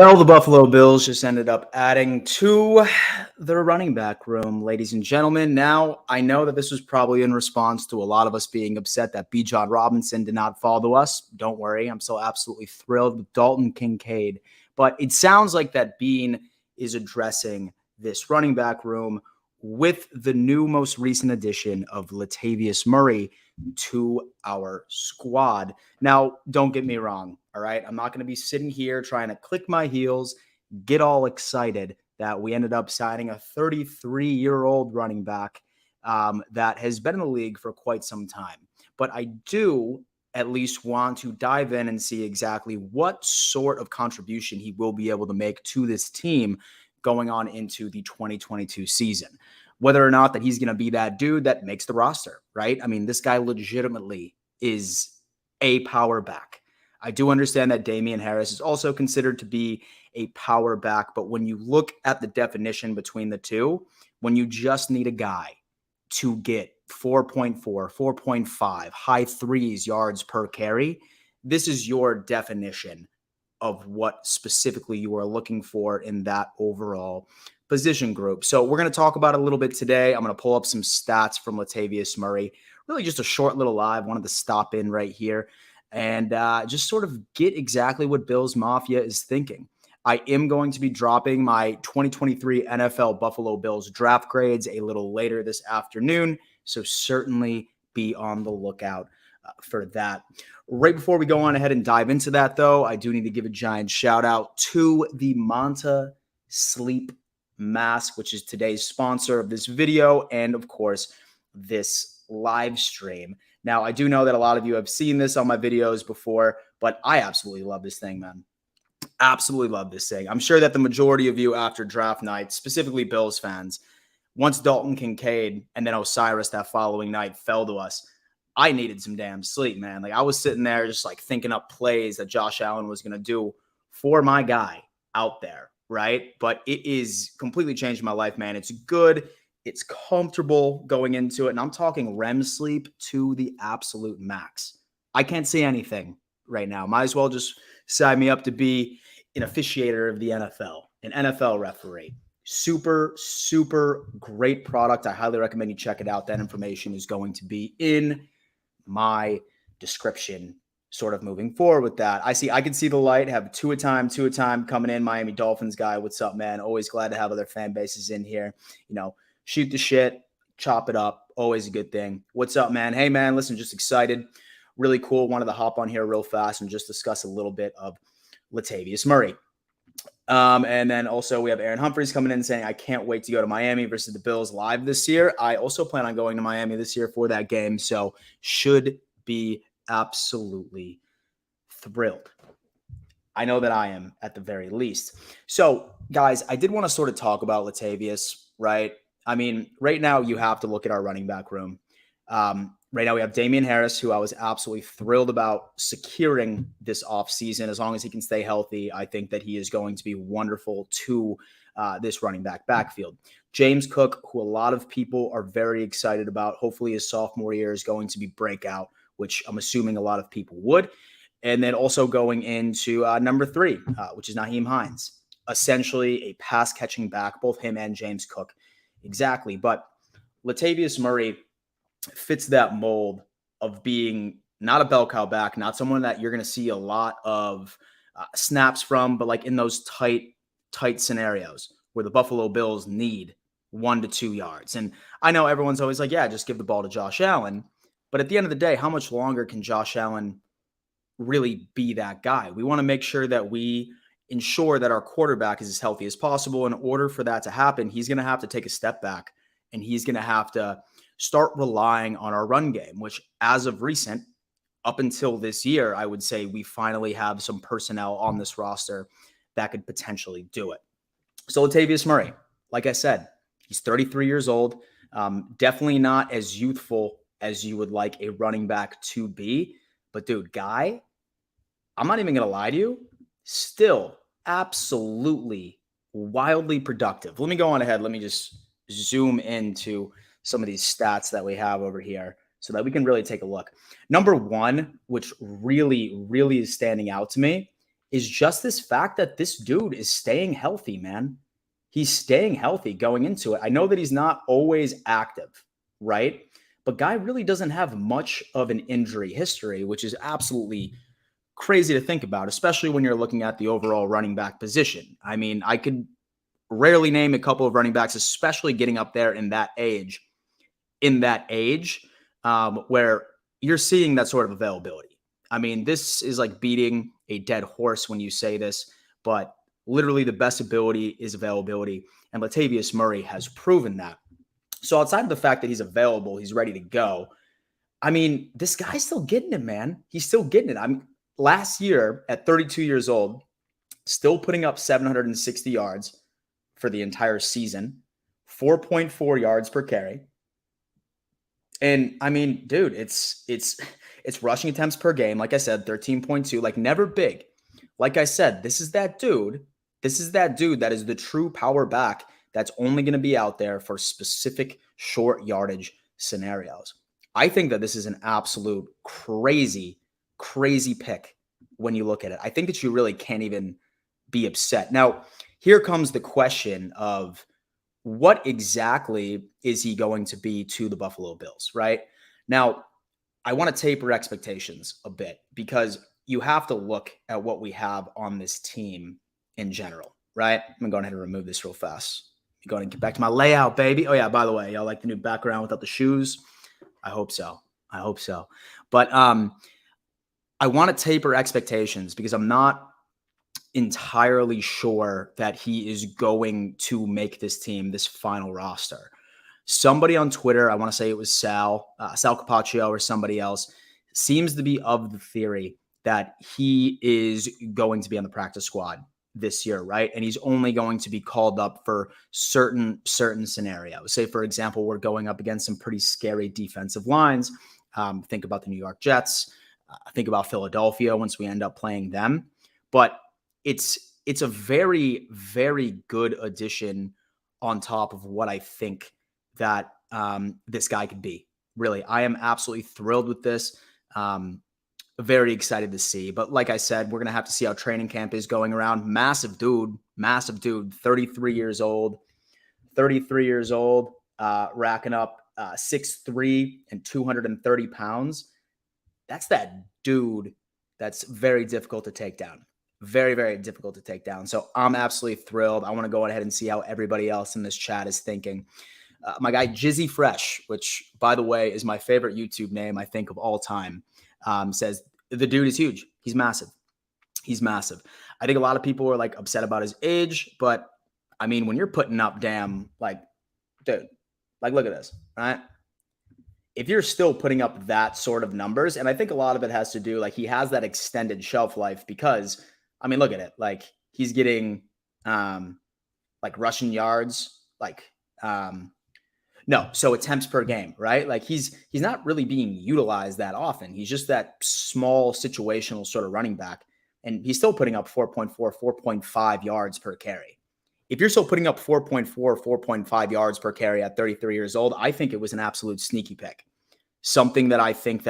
Well, the Buffalo Bills just ended up adding to their running back room, ladies and gentlemen. Now, I know that this was probably in response to a lot of us being upset that Bijan Robinson did not fall to us. Don't worry, I'm still absolutely thrilled with Dalton Kincaid. But it sounds like that Bean is addressing this running back room with the new most recent addition of Latavius Murray to our squad. Now, don't get me wrong, all right? I'm not going to be sitting here trying to click my heels, get all excited that we ended up signing a 33-year-old running back that has been in the league for quite some time. But I do at least want to dive in and see exactly what sort of contribution he will be able to make to this team going on into the 2022 season. Whether or not that he's going to be that dude that makes the roster, right? I mean, this guy legitimately is a power back. I do understand that Damian Harris is also considered to be a power back, but when you look at the definition between the two, when you just need a guy to get 4.4, 4.5, high threes yards per carry, this is your definition of what specifically you are looking for in that overall position group. So we're going to talk about it a little bit today. I'm going to pull up some stats from Latavius Murray. Really just a short little live. Wanted to stop in right here and just sort of get exactly what Bills Mafia is thinking. I am going to be dropping my 2023 NFL Buffalo Bills draft grades a little later this afternoon, so certainly be on the lookout for that. Right before we go on ahead and dive into that, though, I do need to give a giant shout out to the Manta Sleep Mask, which is today's sponsor of this video and, of course, this live stream. Now, I do know that a lot of you have seen this on my videos before, but I absolutely love this thing, man. Absolutely love this thing. I'm sure that the majority of you after draft night, specifically Bills fans, once Dalton Kincaid and then Osiris that following night fell to us, I needed some damn sleep, man. Like I was sitting there just like thinking up plays that Josh Allen was going to do for my guy out there, right? But it is completely changed my life, man. It's good. It's comfortable going into it. And I'm talking REM sleep to the absolute max. I can't see anything right now. Might as well just sign me up to be an officiator of the NFL, an NFL referee. Super, super great product. I highly recommend you check it out. That information is going to be in my description sort of moving forward with that. I can see the light, have two a time coming in. Miami Dolphins guy. What's up, man? Always glad to have other fan bases in here. You know, shoot the shit, chop it up. Always a good thing. What's up, man? Hey, man, listen, just excited. Really cool. Wanted to hop on here real fast and just discuss a little bit of Latavius Murray. And then also we have Aaron Humphreys coming in saying, I can't wait to go to Miami versus the Bills live this year. I also plan on going to Miami this year for that game. So should be absolutely thrilled. I know that I am at the very least. So guys, I did want to sort of talk about Latavius, right? I mean, right now you have to look at our running back room. Right now we have Damian Harris, who I was absolutely thrilled about securing this offseason. As long as he can stay healthy, I think that he is going to be wonderful to this running back backfield. James Cook, who a lot of people are very excited about. Hopefully his sophomore year is going to be breakout, which I'm assuming a lot of people would. And then also going into number 3, which is Nyheim Hines. Essentially a pass-catching back, both him and James Cook. Exactly. But Latavius Murray fits that mold of being not a bell cow back, not someone that you're going to see a lot of snaps from, but like in those tight scenarios where the Buffalo Bills need 1 to 2 yards. And I know everyone's always like, yeah, just give the ball to Josh Allen. But at the end of the day, how much longer can Josh Allen really be that guy? We want to make sure that we ensure that our quarterback is as healthy as possible. In order for that to happen, he's going to have to take a step back and he's going to have to start relying on our run game, which as of recent, up until this year, I would say we finally have some personnel on this roster that could potentially do it. So Latavius Murray, like I said, he's 33 years old, definitely not as youthful as you would like a running back to be. But dude, guy, I'm not even going to lie to you, still absolutely wildly productive. Let me go on ahead. Let me just zoom into some of these stats that we have over here so that we can really take a look. Number 1, which really is standing out to me, is just this fact that this dude is staying healthy, man. He's staying healthy going into it. I know that he's not always active, right? But guy really doesn't have much of an injury history, which is absolutely crazy to think about, especially when you're looking at the overall running back position. I mean, I could rarely name a couple of running backs, especially getting up there in that age, where you're seeing that sort of availability. I mean, this is like beating a dead horse when you say this, but literally the best ability is availability. And Latavius Murray has proven that. So outside of the fact that he's available, he's ready to go. I mean, this guy's still getting it, man. He's still getting it. Last year at 32 years old, still putting up 760 yards for the entire season, 4.4 yards per carry. And I mean, dude, it's rushing attempts per game. Like I said, 13.2, like never big. Like I said, this is that dude. This is that dude that is the true power back that's only going to be out there for specific short yardage scenarios. I think that this is an absolute crazy pick when you look at it. I think that you really can't even be upset. Now, here comes the question of what exactly is he going to be to the Buffalo Bills, right? Now, I want to taper expectations a bit because you have to look at what we have on this team in general, right? I'm going to go ahead and remove this real fast. I'm going to get back to my layout, baby. Oh, yeah, by the way, y'all like the new background without the shoes? I hope so. But I want to taper expectations because I'm not entirely sure that he is going to make this team, this final roster. Somebody on Twitter, I want to say it was Sal Capaccio or somebody else, seems to be of the theory that he is going to be on the practice squad this year, right? And he's only going to be called up for certain scenarios. Say, for example, we're going up against some pretty scary defensive lines. Think about the New York Jets. Think about Philadelphia once we end up playing them. But it's a very, very good addition on top of what I think that this guy could be. Really, I am absolutely thrilled with this. Very excited to see. But like I said, we're going to have to see how training camp is going around. Massive dude, 33 years old, racking up 6'3" and 230 pounds. That's that dude that's very difficult to take down. Very, very difficult to take down. So I'm absolutely thrilled. I want to go ahead and see how everybody else in this chat is thinking. My guy Jizzy Fresh, which, by the way, is my favorite YouTube name, I think, of all time, says the dude is huge. He's massive. I think a lot of people are like upset about his age, but I mean, when you're putting up dude, like, look at this, right? If you're still putting up that sort of numbers, and I think a lot of it has to do, like, he has that extended shelf life because, I mean, look at it. Like, he's getting, like, rushing yards, so attempts per game, right? Like, he's not really being utilized that often. He's just that small situational sort of running back, and he's still putting up 4.5 yards per carry. If you're still putting up 4.5 yards per carry at 33 years old, I think it was an absolute sneaky pick. Something that I think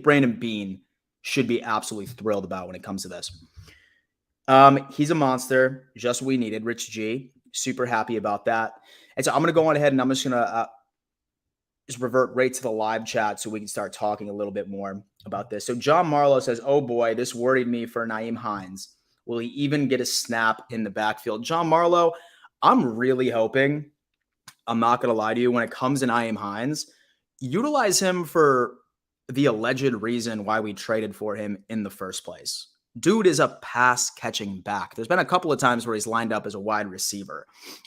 Brandon Beane should be absolutely thrilled about when it comes to this. He's a monster, just what we needed. Rich G, super happy about that. And so I'm going to go on ahead and I'm just going to just revert right to the live chat so we can start talking a little bit more about this. So John Marlowe says, oh boy, this worried me for Nyheim Hines. Will he even get a snap in the backfield? John Marlowe, I'm really hoping, I'm not going to lie to you, when it comes to Nyheim Hines, utilize him for the alleged reason why we traded for him in the first place. Dude is a pass-catching back. There's been a couple of times where he's lined up as a wide receiver.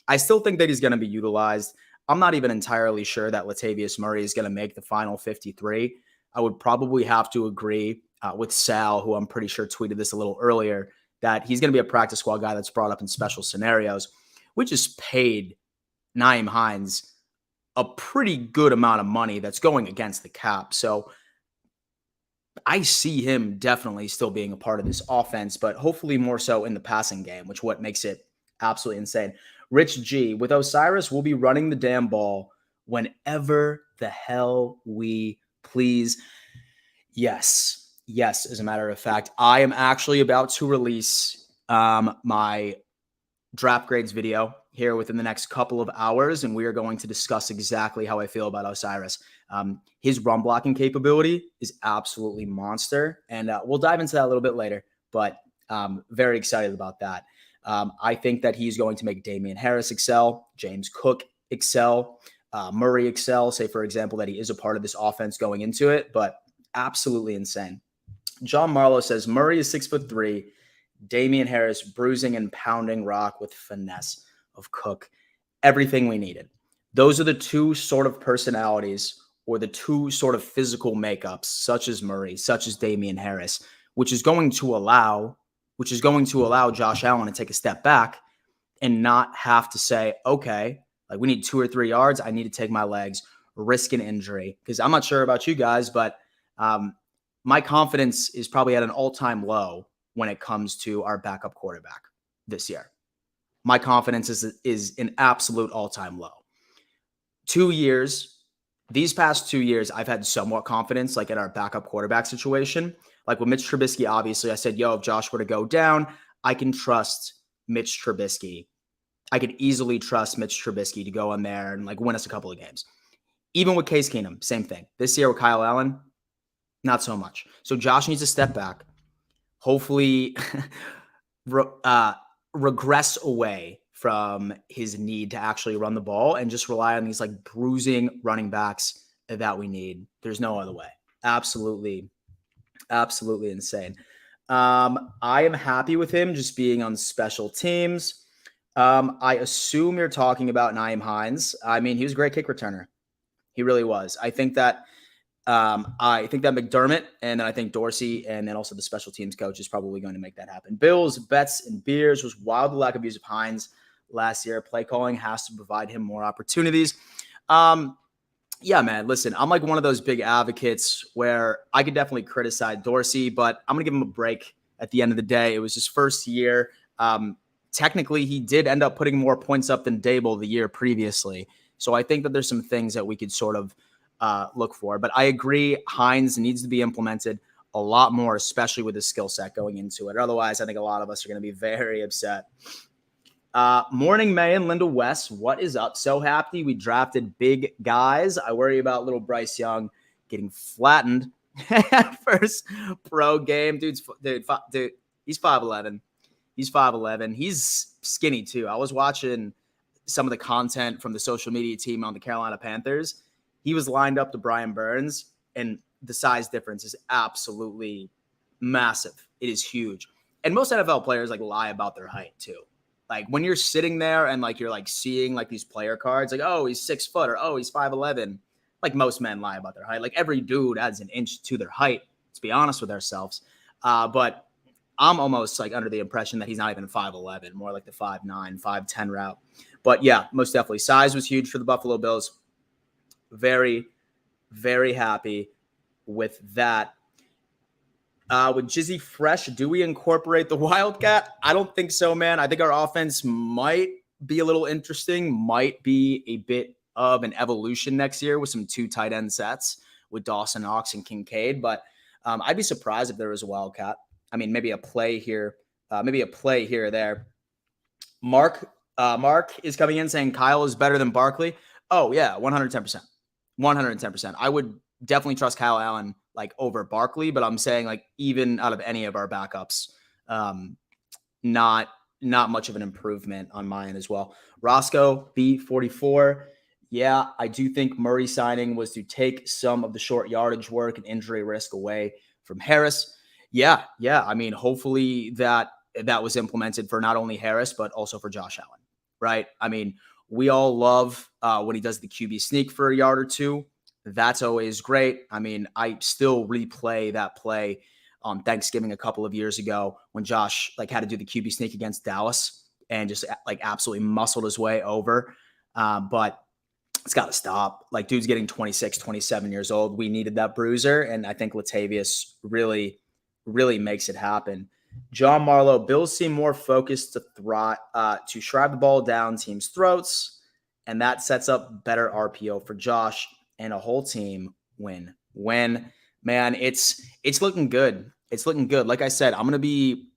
I still think that he's going to be utilized. I'm not even entirely sure that Latavius Murray is going to make the final 53. I would probably have to agree with Sal, who I'm pretty sure tweeted this a little earlier, that he's going to be a practice squad guy that's brought up in special scenarios. We just paid Nyheim Hines a pretty good amount of money that's going against the cap. So I see him definitely still being a part of this offense, but hopefully more so in the passing game, which what makes it absolutely insane. Rich G, with Osiris, we'll be running the damn ball whenever the hell we please. Yes. Yes, as a matter of fact, I am actually about to release my draft grades video here within the next couple of hours, and we are going to discuss exactly how I feel about Osiris. His run blocking capability is absolutely monster, and we'll dive into that a little bit later, but very excited about that. I think that he's going to make Damian Harris excel, James Cook excel, Murray excel, say, for example, that he is a part of this offense going into it, but absolutely insane. John Marlowe says Murray is 6'3", Damian Harris bruising and pounding rock with finesse of Cook. Everything we needed. Those are the two sort of personalities or the two sort of physical makeups, such as Murray, such as Damian Harris, which is going to allow Josh Allen to take a step back and not have to say, okay, like we need 2 or 3 yards. I need to take my legs, risk an injury. Because I'm not sure about you guys, but my confidence is probably at an all-time low when it comes to our backup quarterback this year. My confidence is an absolute all-time low. These past 2 years, I've had somewhat confidence like in our backup quarterback situation. Like with Mitch Trubisky, obviously, I said, yo, if Josh were to go down, I can trust Mitch Trubisky. I could easily trust Mitch Trubisky to go in there and like win us a couple of games. Even with Case Keenum, same thing. This year with Kyle Allen, not so much. So Josh needs to step back, hopefully regress away from his need to actually run the ball and just rely on these like bruising running backs that we need. There's no other way. Absolutely insane. I am happy with him just being on special teams. I assume you're talking about Nyheim Hines. I mean, he was a great kick returner. He really was. I think that McDermott and then I think Dorsey and then also the special teams coach is probably going to make that happen. Bills, bets, and beers was wild. The lack of use of Hines last year. Play calling has to provide him more opportunities. Yeah, man, listen, I'm like one of those big advocates where I could definitely criticize Dorsey, but I'm going to give him a break at the end of the day. It was his first year. Technically, he did end up putting more points up than Dable the year previously. So I think that there's some things that we could sort of look for. But I agree, Hines needs to be implemented a lot more, especially with his skill set going into it. Otherwise, I think a lot of us are going to be very upset. Morning, May and Linda West. What is up? So happy we drafted big guys. I worry about little Bryce Young getting flattened. First pro game. Dude, he's 5'11". He's 5'11". He's skinny, too. I was watching some of the content from the social media team on the Carolina Panthers. He was lined up to Brian Burns, and the size difference is absolutely massive. It is huge. And most NFL players like lie about their height, too. Like when you're sitting there and like you're like seeing like these player cards, like, oh, he's 6 foot or oh, he's 5'11". Like most men lie about their height. Like every dude adds an inch to their height. Let's be honest with ourselves. But I'm almost like under the impression that he's not even 5'11", more like the 5'9", 5'10" route. But yeah, most definitely. Size was huge for the Buffalo Bills. Very, very happy with that. With Jizzy Fresh, do we incorporate the Wildcat? I don't think so, man. I think our offense might be a little interesting, might be a bit of an evolution next year with some 2 tight end sets with Dawson Knox and Kincaid. But I'd be surprised if there was a Wildcat. I mean, maybe a play here or there. Mark is coming in saying Kyle is better than Barkley. Oh, yeah, 110%. 110%. I would definitely trust Kyle Allen like over Barkley, but I'm saying like even out of any of our backups, not much of an improvement on my end as well. Roscoe B44. Yeah, I do think Murray signing was to take some of the short yardage work and injury risk away from Harris. Yeah. I mean, hopefully that was implemented for not only Harris, but also for Josh Allen, right? I mean, we all love when he does the QB sneak for a yard or two. That's always great. I mean, I still replay that play on Thanksgiving a couple of years ago when Josh like had to do the QB sneak against Dallas and just like absolutely muscled his way over. But it's got to stop. Like dude's getting 26, 27 years old. We needed that bruiser. And I think Latavius really makes it happen. John Marlowe, Bills seem more focused to shove the ball down teams' throats. And that sets up better RPO for Josh and a whole team win. Man, it's looking good. It's looking good. Like I said, I'm going to be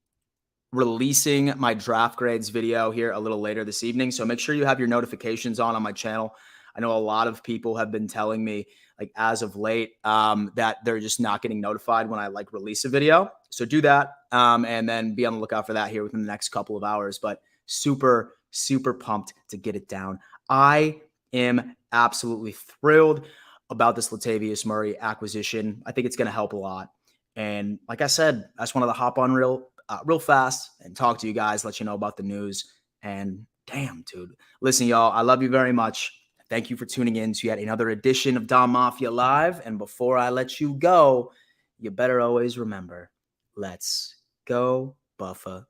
releasing my draft grades video here a little later this evening. So make sure you have your notifications on my channel. I know a lot of people have been telling me, like, as of late, that they're just not getting notified when I like release a video. So do that, and then be on the lookout for that here within the next couple of hours. But super, super pumped to get it down. I am absolutely thrilled about this Latavius Murray acquisition. I think it's going to help a lot. And like I said, I just wanted to hop on real fast and talk to you guys, let you know about the news. And damn, dude. Listen, y'all, I love you very much. Thank you for tuning in to yet another edition of Dom Mafia Live. And before I let you go, you better always remember, let's go Buffalo.